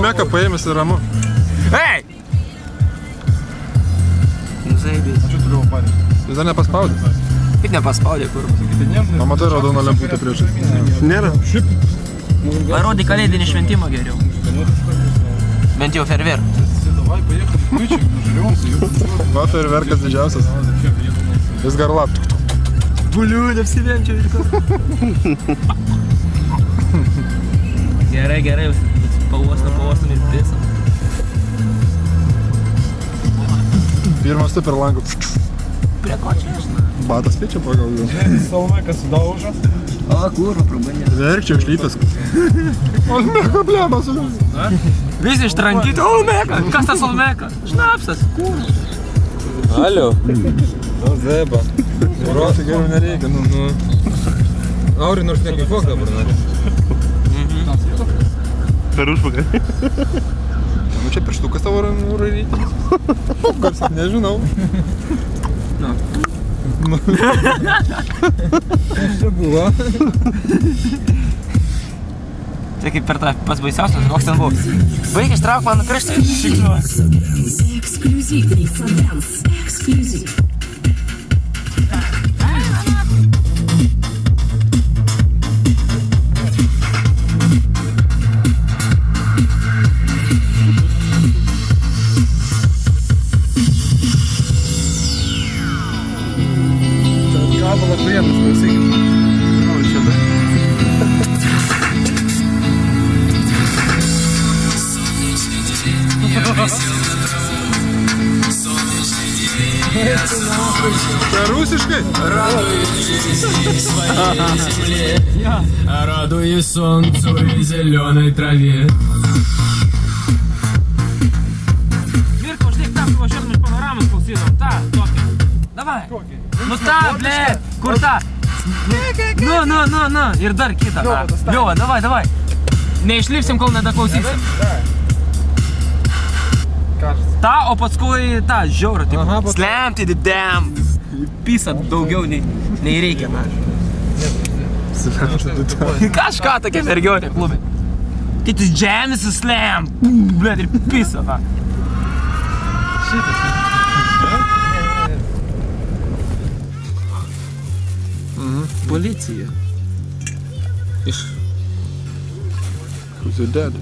Olmeką paėmęs ir ramu. Hei! Nuzaibės. Aš turiu parėti. Jūs dar nepaspaudė? Kaip nepaspaudė, kur? O matai raudona lemputė prieš. Nėra. Parodai kalėdinį šventimą geriau. Bent jau ferverk. Va, ferverkas didžiausias. Jis garlap. Buliu, neapsivenčiau ir ko. Gerai, gerai. Pavostam ir pisam. Pirmas tu per langą. Prie ko čia aš? Batas piečia pagal jų. Salmekas sudaužo. O, kur, prabandė. Verkčiau išlytas. Olmeka, blemas. Visi ištrankyt. Olmeka! Kas tas Olmeka? Šnapsas. Kur? Alio. Nu, zeba. Rosai geriau nereikia. Auri nors nekaifuok dabar, nori. Per užpakalį. Nu čia pirštukas tavo rairytinis. Garsiai, nežinau. Kas čia buvo? Tai kaip per tą pats baisiausias, koks ten buvo. Baig ištrauk man kraštį. Šikliuos. Exclusively from Dance. Exclusive. Gabalą priedas, klausykit. O, šitą. Čia rusiškai? Радуюсь солнцу и зеленой траве. Mirko, uždėk tam, tu važiuotum iš panoramas klausydom. Ta, tokia. Davai. Nu ta, blėt. Kur ta? Nu. Ir dar kitą. Liova, davai. Neišlipsim, kol nedaklausysim. Ta, o paskui ta, žiaura. Slam to the dam. Pisa daugiau nei reikia. Kažką tokia mergionė klubė. Kitus džemis į slam. Blėt, ir pisa. Policija. Who's your dad?